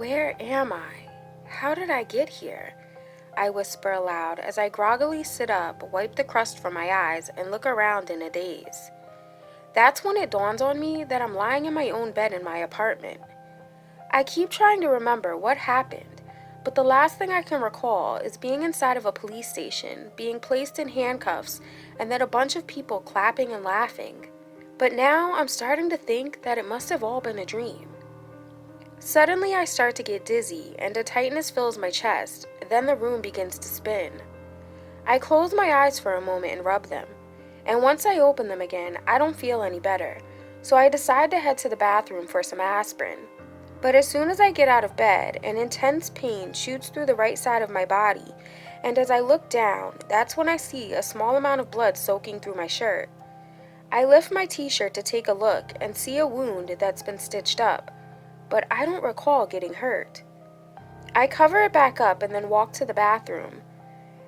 Where am I? How did I get here? I whisper aloud as I groggily sit up, wipe the crust from my eyes, and look around in a daze. That's when it dawns on me that I'm lying in my own bed in my apartment. I keep trying to remember what happened, but the last thing I can recall is being inside of a police station, being placed in handcuffs, and then a bunch of people clapping and laughing. But now I'm starting to think that it must have all been a dream. Suddenly I start to get dizzy and a tightness fills my chest, then the room begins to spin. I close my eyes for a moment and rub them, and once I open them again, I don't feel any better, so I decide to head to the bathroom for some aspirin. But as soon as I get out of bed, an intense pain shoots through the right side of my body, and as I look down, that's when I see a small amount of blood soaking through my shirt. I lift my t-shirt to take a look and see a wound that's been stitched up, but I don't recall getting hurt. I cover it back up and then walk to the bathroom.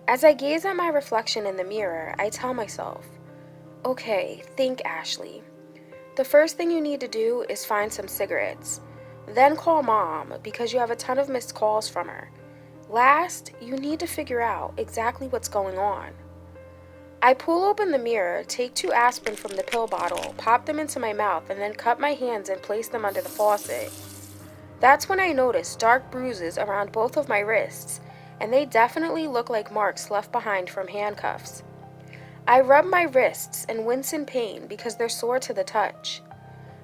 As I gaze at my reflection in the mirror, I tell myself, okay, think, Ashley. The first thing you need to do is find some cigarettes. Then call Mom because you have a ton of missed calls from her. Last, you need to figure out exactly what's going on. I pull open the mirror, take 2 aspirin from the pill bottle, pop them into my mouth, and then cut my hands and place them under the faucet. That's when I notice dark bruises around both of my wrists, and they definitely look like marks left behind from handcuffs. I rub my wrists and wince in pain because they're sore to the touch.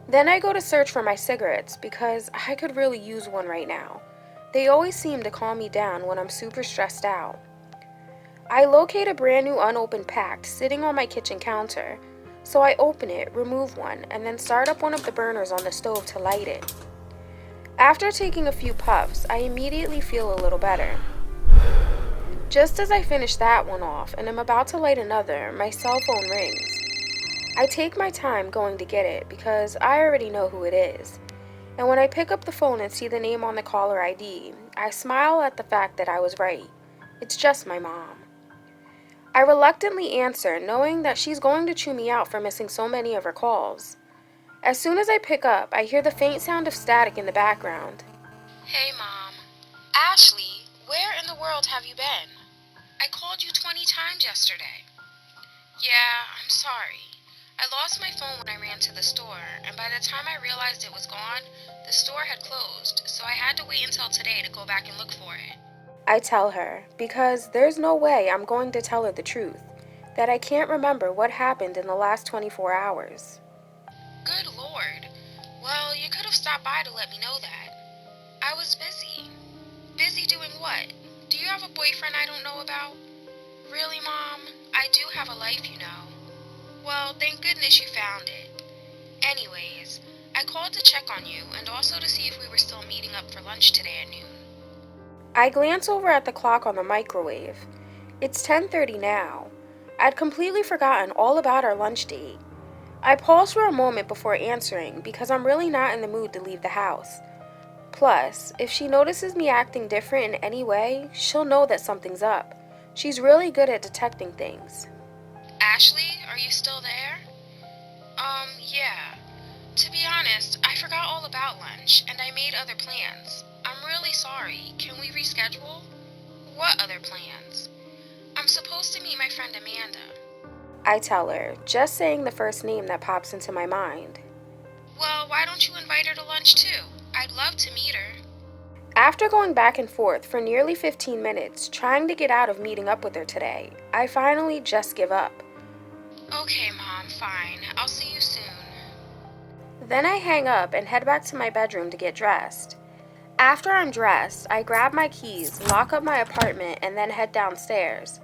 Then I go to search for my cigarettes because I could really use one right now. They always seem to calm me down when I'm super stressed out. I locate a brand new unopened pack sitting on my kitchen counter, so I open it, remove one, and then start up one of the burners on the stove to light it. After taking a few puffs, I immediately feel a little better. Just as I finish that one off and am about to light another, my cell phone rings. I take my time going to get it because I already know who it is. And when I pick up the phone and see the name on the caller ID, I smile at the fact that I was right. It's just my mom. I reluctantly answer, knowing that she's going to chew me out for missing so many of her calls. As soon as I pick up, I hear the faint sound of static in the background. Hey, Mom. Ashley, where in the world have you been? I called you 20 times yesterday. Yeah, I'm sorry. I lost my phone when I ran to the store, and by the time I realized it was gone, the store had closed, so I had to wait until today to go back and look for it. I tell her, because there's no way I'm going to tell her the truth, that I can't remember what happened in the last 24 hours. Good Lord. Well, you could have stopped by to let me know that. I was busy. Busy doing what? Do you have a boyfriend I don't know about? Really, Mom? I do have a life, you know. Well, thank goodness you found it. Anyways, I called to check on you and also to see if we were still meeting up for lunch today at noon. I glance over at the clock on the microwave. It's 10:30 now. I'd completely forgotten all about our lunch date. I pause for a moment before answering because I'm really not in the mood to leave the house. Plus, if she notices me acting different in any way, she'll know that something's up. She's really good at detecting things. Ashley, are you still there? Yeah. To be honest, I forgot all about lunch, and I made other plans. I'm really sorry. Can we reschedule? What other plans? I'm supposed to meet my friend Amanda. I tell her, just saying the first name that pops into my mind. Well, why don't you invite her to lunch too? I'd love to meet her. After going back and forth for nearly 15 minutes, trying to get out of meeting up with her today, I finally just give up. Okay, Mom, fine. I'll see you soon. Then I hang up and head back to my bedroom to get dressed. After I'm dressed, I grab my keys, lock up my apartment, and then head downstairs.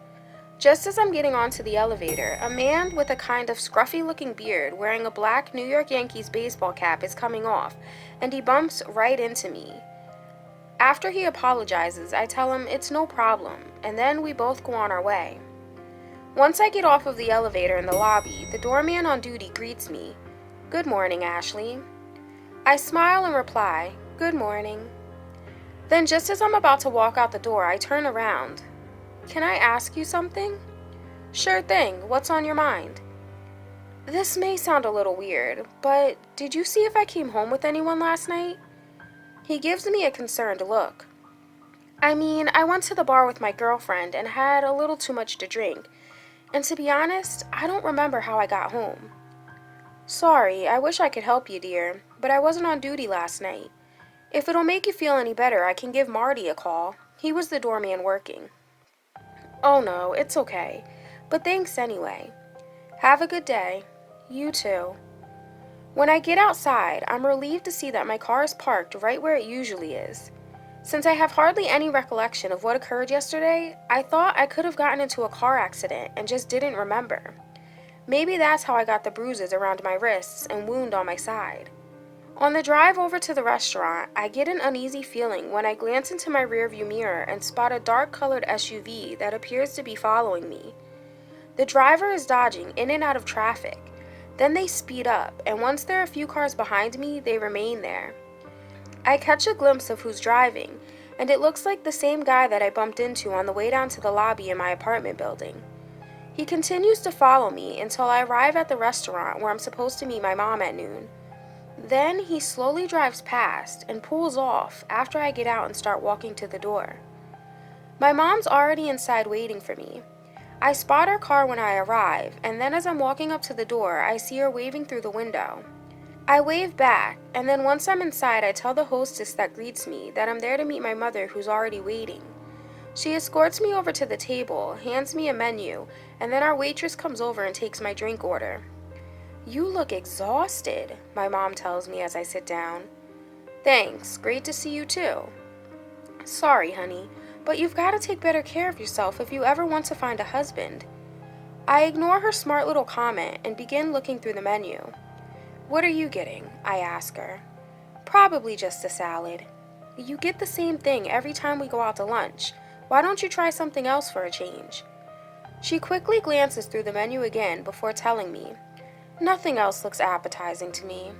Just as I'm getting onto the elevator, a man with a kind of scruffy-looking beard wearing a black New York Yankees baseball cap is coming off, and he bumps right into me. After he apologizes, I tell him it's no problem, and then we both go on our way. Once I get off of the elevator in the lobby, the doorman on duty greets me. Good morning, Ashley. I smile and reply, good morning. Then just as I'm about to walk out the door, I turn around. Can I ask you something? Sure thing, what's on your mind? This may sound a little weird, but did you see if I came home with anyone last night? He gives me a concerned look. I mean, I went to the bar with my girlfriend and had a little too much to drink, and to be honest, I don't remember how I got home. Sorry, I wish I could help you, dear, but I wasn't on duty last night. If it'll make you feel any better, I can give Marty a call. He was the doorman working. Oh no, it's okay. But thanks anyway. Have a good day. You too. When I get outside, I'm relieved to see that my car is parked right where it usually is. Since I have hardly any recollection of what occurred yesterday, I thought I could have gotten into a car accident and just didn't remember. Maybe that's how I got the bruises around my wrists and wound on my side. On the drive over to the restaurant, I get an uneasy feeling when I glance into my rearview mirror and spot a dark-colored SUV that appears to be following me. The driver is dodging in and out of traffic. Then they speed up, and once there are a few cars behind me, they remain there. I catch a glimpse of who's driving, and it looks like the same guy that I bumped into on the way down to the lobby in my apartment building. He continues to follow me until I arrive at the restaurant where I'm supposed to meet my mom at noon. Then he slowly drives past and pulls off after I get out and start walking to the door. My mom's already inside waiting for me. I spot her car when I arrive, and then as I'm walking up to the door, I see her waving through the window. I wave back, and then once I'm inside, I tell the hostess that greets me that I'm there to meet my mother who's already waiting. She escorts me over to the table, hands me a menu, and then our waitress comes over and takes my drink order. You look exhausted, my mom tells me as I sit down. Thanks, great to see you too. Sorry, honey, but you've got to take better care of yourself if you ever want to find a husband. I ignore her smart little comment and begin looking through the menu. What are you getting? I ask her. Probably just a salad. You get the same thing every time we go out to lunch. Why don't you try something else for a change? She quickly glances through the menu again before telling me, nothing else looks appetizing to me.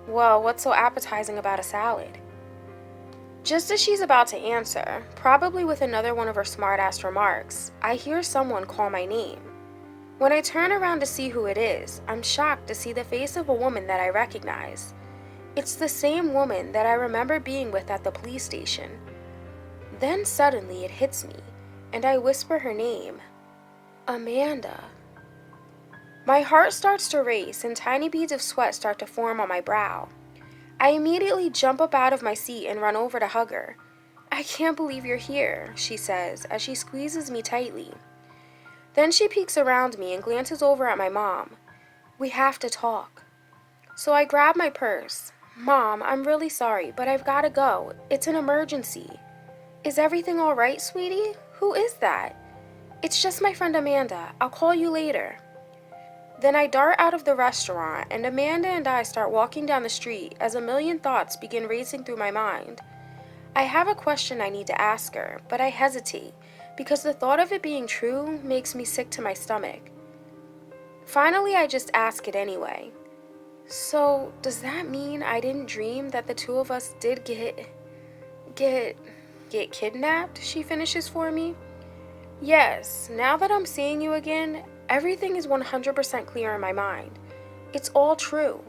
Well, what's so appetizing about a salad? Just as she's about to answer, probably with another one of her smart-ass remarks, I hear someone call my name. When I turn around to see who it is, I'm shocked to see the face of a woman that I recognize. It's the same woman that I remember being with at the police station. Then suddenly it hits me, and I whisper her name. Amanda. My heart starts to race, and tiny beads of sweat start to form on my brow. I immediately jump up out of my seat and run over to hug her. I can't believe you're here, she says as she squeezes me tightly. Then she peeks around me and glances over at my mom. We have to talk. So I grab my purse. Mom, I'm really sorry, but I've got to go. It's an emergency. Is everything all right, sweetie? Who is that? It's just my friend Amanda. I'll call you later. Then I dart out of the restaurant, and Amanda and I start walking down the street as a million thoughts begin racing through my mind. I have a question I need to ask her, but I hesitate because the thought of it being true makes me sick to my stomach. Finally, I just ask it anyway. So, does that mean I didn't dream that the two of us did get kidnapped? She finishes for me. Yes, now that I'm seeing you again, everything is 100% clear in my mind. It's all true.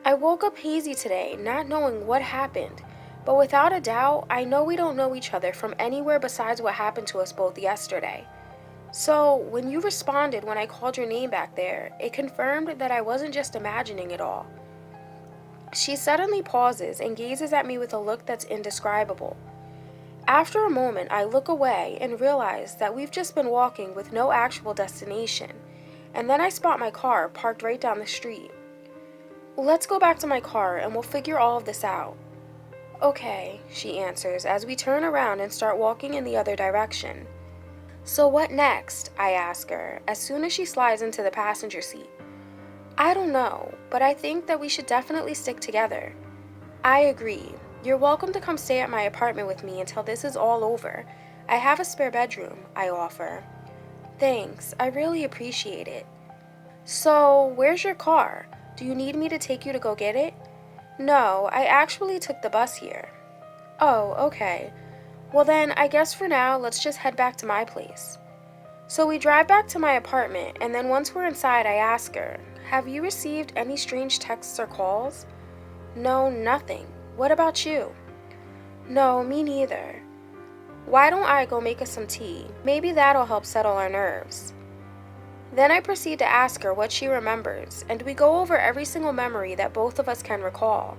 I woke up hazy today, not knowing what happened, but without a doubt, I know we don't know each other from anywhere besides what happened to us both yesterday. So, when you responded when I called your name back there, it confirmed that I wasn't just imagining it all. She suddenly pauses and gazes at me with a look that's indescribable. After a moment, I look away and realize that we've just been walking with no actual destination, and then I spot my car parked right down the street. Let's go back to my car and we'll figure all of this out. Okay, she answers as we turn around and start walking in the other direction. So what next? I ask her as soon as she slides into the passenger seat. I don't know, but I think that we should definitely stick together. I agree. You're welcome to come stay at my apartment with me until this is all over. I have a spare bedroom, I offer. Thanks, I really appreciate it. So, where's your car? Do you need me to take you to go get it? No, I actually took the bus here. Oh, okay. Well then, I guess for now, let's just head back to my place. So we drive back to my apartment, and then once we're inside, I ask her, have you received any strange texts or calls? No, nothing. What about you? No, me neither. Why don't I go make us some tea? Maybe that'll help settle our nerves. Then I proceed to ask her what she remembers, and we go over every single memory that both of us can recall.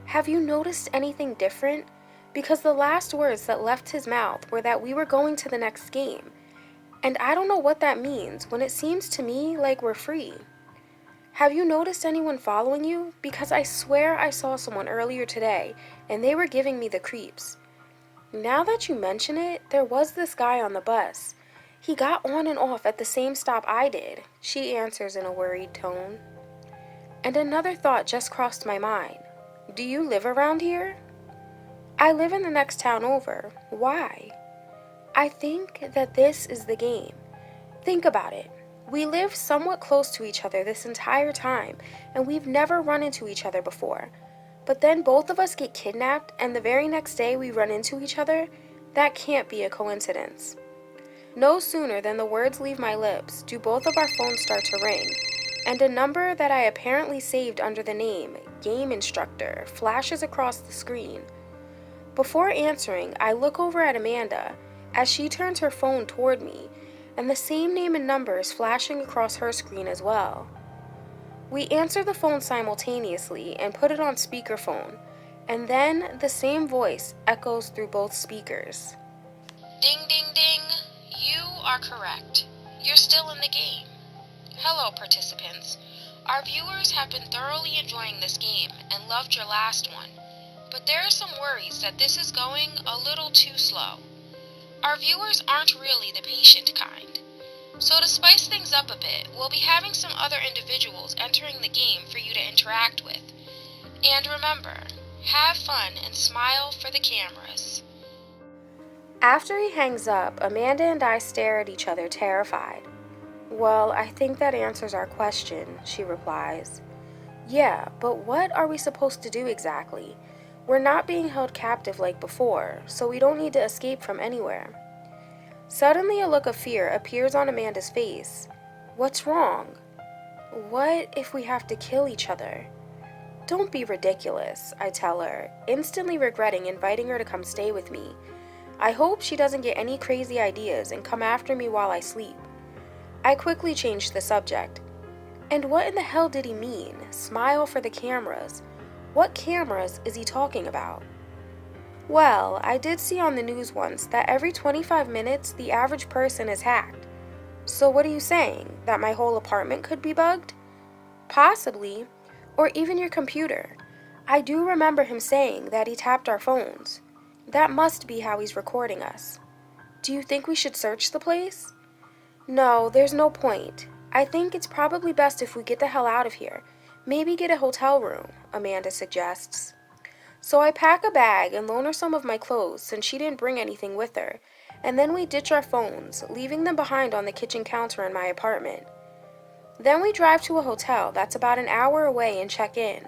Have you noticed anything different? Because the last words that left his mouth were that we were going to the next game. And I don't know what that means when it seems to me like we're free. Have you noticed anyone following you? Because I swear I saw someone earlier today and they were giving me the creeps. Now that you mention it, there was this guy on the bus. He got on and off at the same stop I did, she answers in a worried tone. And another thought just crossed my mind. Do you live around here? I live in the next town over. Why? I think that this is the game. Think about it. We live somewhat close to each other this entire time, and we've never run into each other before. But then both of us get kidnapped, and the very next day we run into each other? That can't be a coincidence. No sooner than the words leave my lips do both of our phones start to ring, and a number that I apparently saved under the name Game Instructor flashes across the screen. Before answering, I look over at Amanda as she turns her phone toward me, and the same name and number is flashing across her screen as well. We answer the phone simultaneously and put it on speakerphone, and then the same voice echoes through both speakers. Ding, ding, ding. You are correct. You're still in the game. Hello, participants. Our viewers have been thoroughly enjoying this game and loved your last one, but there are some worries that this is going a little too slow. Our viewers aren't really the patient kind. So to spice things up a bit, we'll be having some other individuals entering the game for you to interact with. And remember, have fun and smile for the cameras. After he hangs up, Amanda and I stare at each other terrified. Well, I think that answers our question, she replies. Yeah, but what are we supposed to do exactly? We're not being held captive like before, so we don't need to escape from anywhere. Suddenly a look of fear appears on Amanda's face. What's wrong? What if we have to kill each other? Don't be ridiculous, I tell her, instantly regretting inviting her to come stay with me. I hope she doesn't get any crazy ideas and come after me while I sleep. I quickly change the subject. And what in the hell did he mean? Smile for the cameras. What cameras is he talking about? Well, I did see on the news once that every 25 minutes the average person is hacked. So what are you saying? That my whole apartment could be bugged? Possibly. Or even your computer. I do remember him saying that he tapped our phones. That must be how he's recording us. Do you think we should search the place? No, there's no point. I think it's probably best if we get the hell out of here. Maybe get a hotel room, Amanda suggests. So I pack a bag and loan her some of my clothes since she didn't bring anything with her, and then we ditch our phones, leaving them behind on the kitchen counter in my apartment. Then we drive to a hotel that's about an hour away and check in.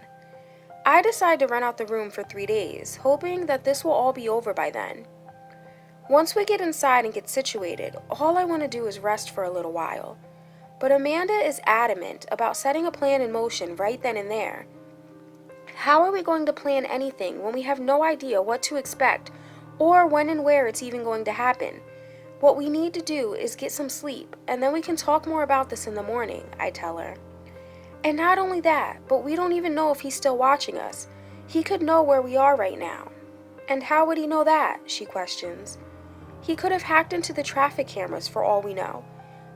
I decide to rent out the room for 3 days, hoping that this will all be over by then. Once we get inside and get situated, all I want to do is rest for a little while. But Amanda is adamant about setting a plan in motion right then and there. How are we going to plan anything when we have no idea what to expect or when and where it's even going to happen? What we need to do is get some sleep, and then we can talk more about this in the morning, I tell her. And not only that, but we don't even know if he's still watching us. He could know where we are right now. And how would he know that? She questions. He could have hacked into the traffic cameras for all we know.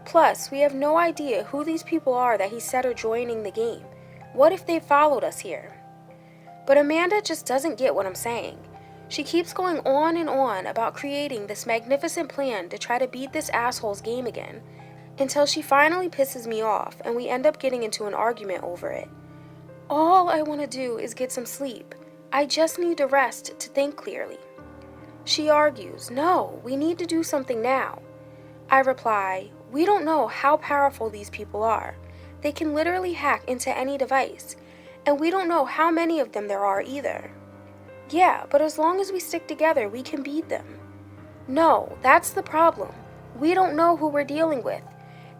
Plus, we have no idea who these people are that he said are joining the game. What if they followed us here? But Amanda just doesn't get what I'm saying. She keeps going on and on about creating this magnificent plan to try to beat this asshole's game again, until she finally pisses me off and we end up getting into an argument over it. All I want to do is get some sleep. I just need to rest to think clearly. She argues, no, we need to do something now. I reply, we don't know how powerful these people are. They can literally hack into any device, and we don't know how many of them there are either. Yeah, but as long as we stick together, we can beat them. No, that's the problem. We don't know who we're dealing with,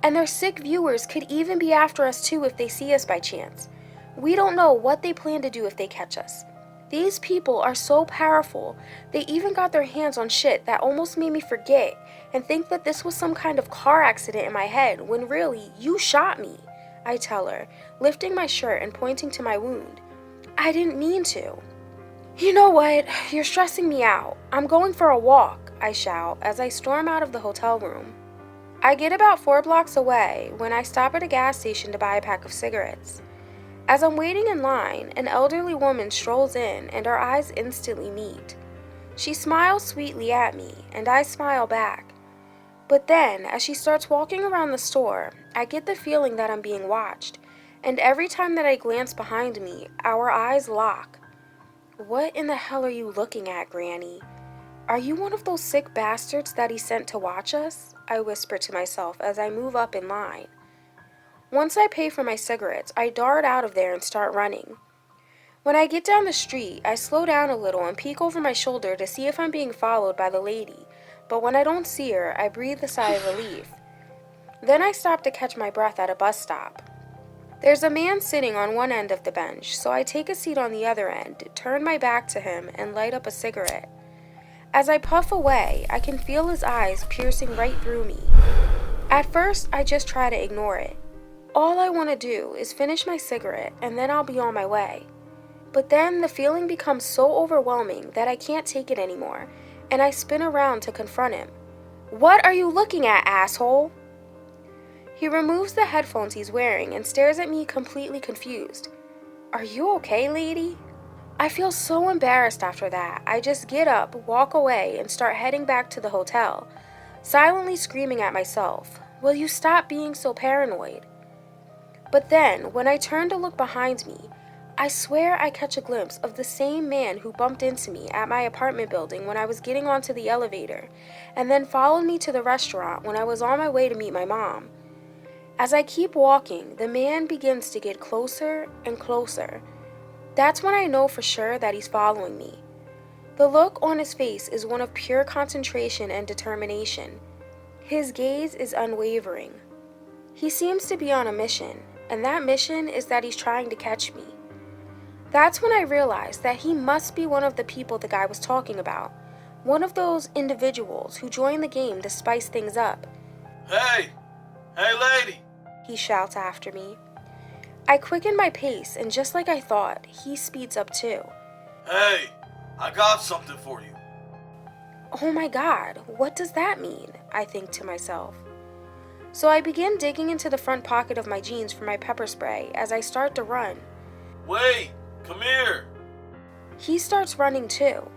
and their sick viewers could even be after us too if they see us by chance. We don't know what they plan to do if they catch us. These people are so powerful, they even got their hands on shit that almost made me forget and think that this was some kind of car accident in my head when really, you shot me, I tell her, lifting my shirt and pointing to my wound. I didn't mean to. You know what? You're stressing me out. I'm going for a walk, I shout as I storm out of the hotel room. I get about 4 blocks away when I stop at a gas station to buy a pack of cigarettes. As I'm waiting in line, an elderly woman strolls in and our eyes instantly meet. She smiles sweetly at me, and I smile back. But then, as she starts walking around the store, I get the feeling that I'm being watched, and every time that I glance behind me, our eyes lock. What in the hell are you looking at, Granny? Are you one of those sick bastards that he sent to watch us? I whisper to myself as I move up in line. Once I pay for my cigarettes, I dart out of there and start running. When I get down the street, I slow down a little and peek over my shoulder to see if I'm being followed by the lady, but when I don't see her, I breathe a sigh of relief. Then I stop to catch my breath at a bus stop. There's a man sitting on one end of the bench, so I take a seat on the other end, turn my back to him, and light up a cigarette. As I puff away, I can feel his eyes piercing right through me. At first, I just try to ignore it. All I want to do is finish my cigarette and then I'll be on my way. But then the feeling becomes so overwhelming that I can't take it anymore, and I spin around to confront him. What are you looking at, asshole? He removes the headphones he's wearing and stares at me completely confused. Are you okay, lady? I feel so embarrassed after that. I just get up, walk away, and start heading back to the hotel, silently screaming at myself, will you stop being so paranoid? But then, when I turn to look behind me, I swear I catch a glimpse of the same man who bumped into me at my apartment building when I was getting onto the elevator, and then followed me to the restaurant when I was on my way to meet my mom. As I keep walking, the man begins to get closer and closer. That's when I know for sure that he's following me. The look on his face is one of pure concentration and determination. His gaze is unwavering. He seems to be on a mission, and that mission is that he's trying to catch me. That's when I realized that he must be one of the people the guy was talking about, one of those individuals who joined the game to spice things up. Hey lady, he shouts after me. I quicken my pace, and just like I thought, he speeds up too. Hey, I got something for you. Oh my God, what does that mean? I think to myself. So I begin digging into the front pocket of my jeans for my pepper spray as I start to run. Wait, come here. He starts running too.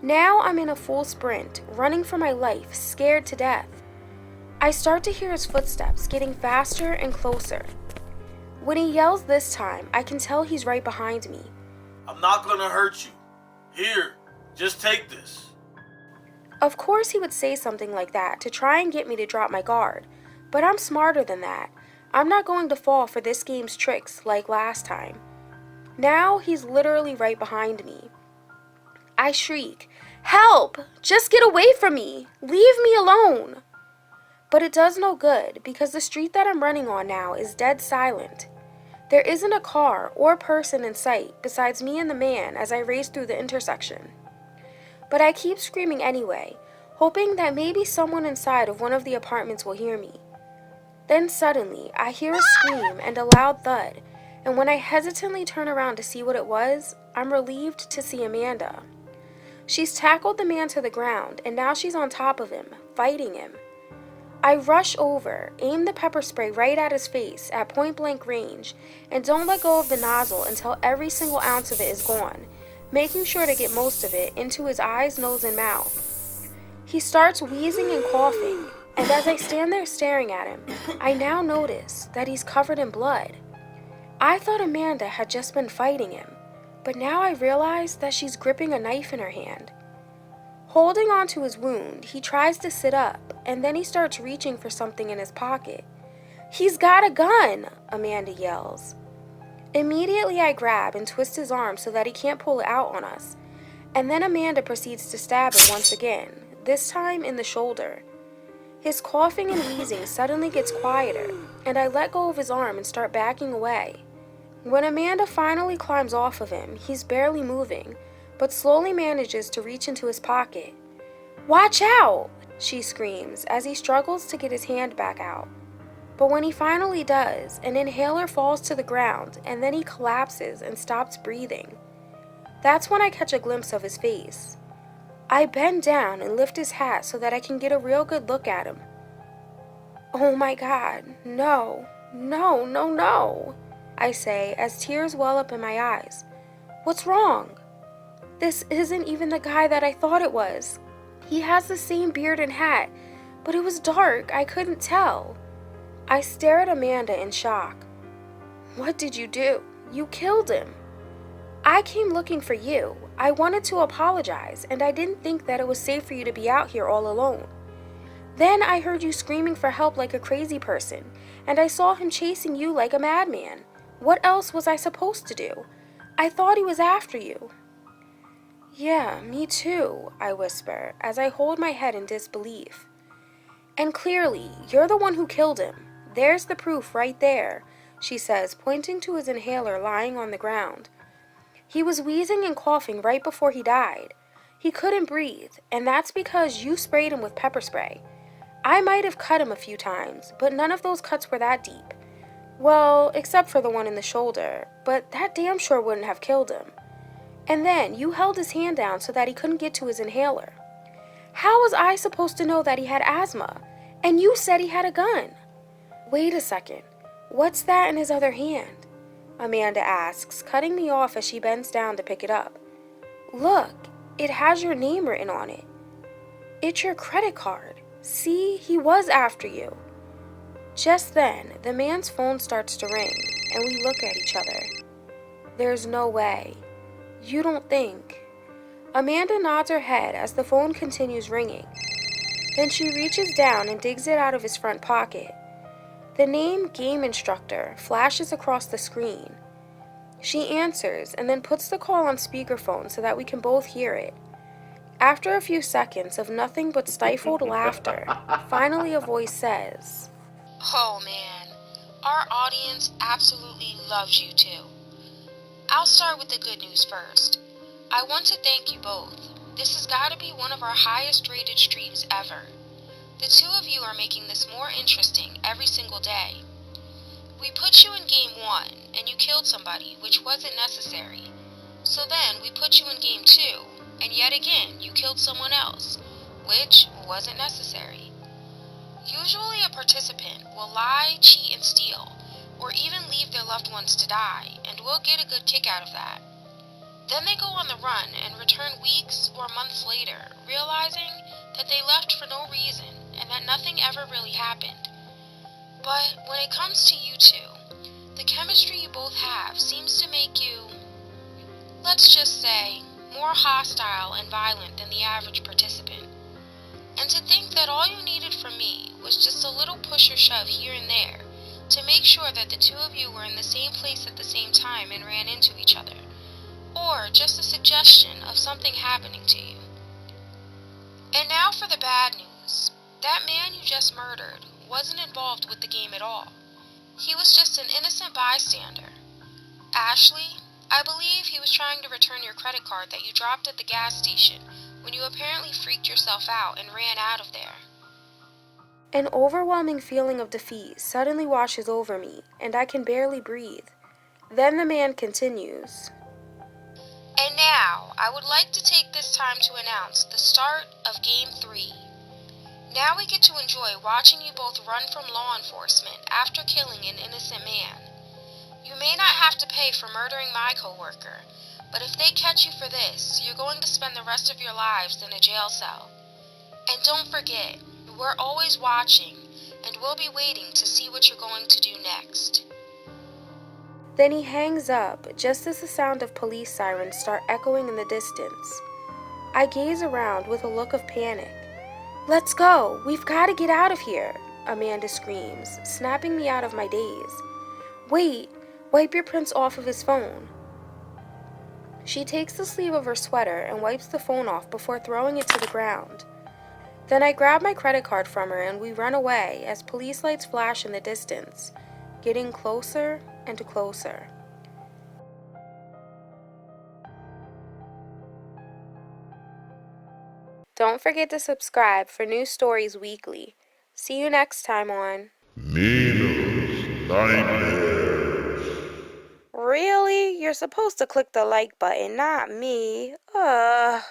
Now I'm in a full sprint, running for my life, scared to death. I start to hear his footsteps getting faster and closer. When he yells this time, I can tell he's right behind me. I'm not gonna hurt you. Here, just take this. Of course he would say something like that to try and get me to drop my guard, but I'm smarter than that. I'm not going to fall for this game's tricks like last time. Now he's literally right behind me. I shriek, "Help! Just get away from me! Leave me alone!" But it does no good because the street that I'm running on now is dead silent. There isn't a car or person in sight besides me and the man as I race through the intersection. But I keep screaming anyway, hoping that maybe someone inside of one of the apartments will hear me. Then suddenly, I hear a scream and a loud thud, and when I hesitantly turn around to see what it was, I'm relieved to see Amanda. She's tackled the man to the ground, and now she's on top of him, fighting him. I rush over, aim the pepper spray right at his face at point-blank range, and don't let go of the nozzle until every single ounce of it is gone, making sure to get most of it into his eyes, nose, and mouth. He starts wheezing and coughing, and as I stand there staring at him, I now notice that he's covered in blood. I thought Amanda had just been fighting him, but now I realize that she's gripping a knife in her hand. Holding onto his wound, he tries to sit up, and then he starts reaching for something in his pocket. "He's got a gun!" Amanda yells. Immediately I grab and twist his arm so that he can't pull it out on us, and then Amanda proceeds to stab him once again, this time in the shoulder. His coughing and wheezing suddenly gets quieter, and I let go of his arm and start backing away. When Amanda finally climbs off of him, he's barely moving, but slowly manages to reach into his pocket. "Watch out!" she screams as he struggles to get his hand back out. But when he finally does, an inhaler falls to the ground and then he collapses and stops breathing. That's when I catch a glimpse of his face. I bend down and lift his hat so that I can get a real good look at him. "Oh my God, no, no, no, no," I say as tears well up in my eyes. "What's wrong? This isn't even the guy that I thought it was. He has the same beard and hat, but it was dark, I couldn't tell." I stare at Amanda in shock. "What did you do? You killed him." "I came looking for you. I wanted to apologize, and I didn't think that it was safe for you to be out here all alone. Then I heard you screaming for help like a crazy person, and I saw him chasing you like a madman. What else was I supposed to do? I thought he was after you." "Yeah, me too," I whisper as I hold my head in disbelief. "And clearly, you're the one who killed him. There's the proof right there," she says, pointing to his inhaler lying on the ground. "He was wheezing and coughing right before he died. He couldn't breathe, and that's because you sprayed him with pepper spray. I might have cut him a few times, but none of those cuts were that deep. Well, except for the one in the shoulder, but that damn sure wouldn't have killed him. And then you held his hand down so that he couldn't get to his inhaler. How was I supposed to know that he had asthma? And you said he had a gun." "Wait a second. What's that in his other hand?" Amanda asks, cutting me off as she bends down to pick it up. "Look, it has your name written on it. It's your credit card. See, he was after you." Just then, the man's phone starts to ring, and we look at each other. "There's no way. You don't think?" Amanda nods her head as the phone continues ringing. Then she reaches down and digs it out of his front pocket. The name Game Instructor flashes across the screen. She answers and then puts the call on speakerphone so that we can both hear it. After a few seconds of nothing but stifled laughter, finally a voice says, Oh man, our audience absolutely loves you too. I'll start with the good news first. I want to thank you both. This has got to be one of our highest rated streams ever. The two of you are making this more interesting every single day. We put you in game 1, and you killed somebody, which wasn't necessary. So then we put you in game 2, and yet again you killed someone else, which wasn't necessary. Usually a participant will lie, cheat, and steal, or even leave their loved ones to die, and we'll get a good kick out of that. Then they go on the run and return weeks or months later, realizing that they left for no reason and that nothing ever really happened. But when it comes to you two, the chemistry you both have seems to make you, let's just say, more hostile and violent than the average participant. And to think that all you needed from me was just a little push or shove here and there to make sure that the two of you were in the same place at the same time and ran into each other, or just a suggestion of something happening to you. And now for the bad news. That man you just murdered wasn't involved with the game at all. He was just an innocent bystander. Ashley, I believe he was trying to return your credit card that you dropped at the gas station when you apparently freaked yourself out and ran out of there. An overwhelming feeling of defeat suddenly washes over me, and I can barely breathe. Then the man continues. And now, I would like to take this time to announce the start of Game 3. Now we get to enjoy watching you both run from law enforcement after killing an innocent man. You may not have to pay for murdering my coworker, but if they catch you for this, you're going to spend the rest of your lives in a jail cell. And don't forget, we're always watching, and we'll be waiting to see what you're going to do next. Then he hangs up just as the sound of police sirens start echoing in the distance. I gaze around with a look of panic. "Let's go! We've got to get out of here!" Amanda screams, snapping me out of my daze. "Wait! Wipe your prints off of his phone." She takes the sleeve of her sweater and wipes the phone off before throwing it to the ground. Then I grab my credit card from her and we run away as police lights flash in the distance, getting closer and closer. Don't forget to subscribe for new stories weekly. See you next time on Nina's Nightmares. Really? You're supposed to click the like button, not me. Ugh.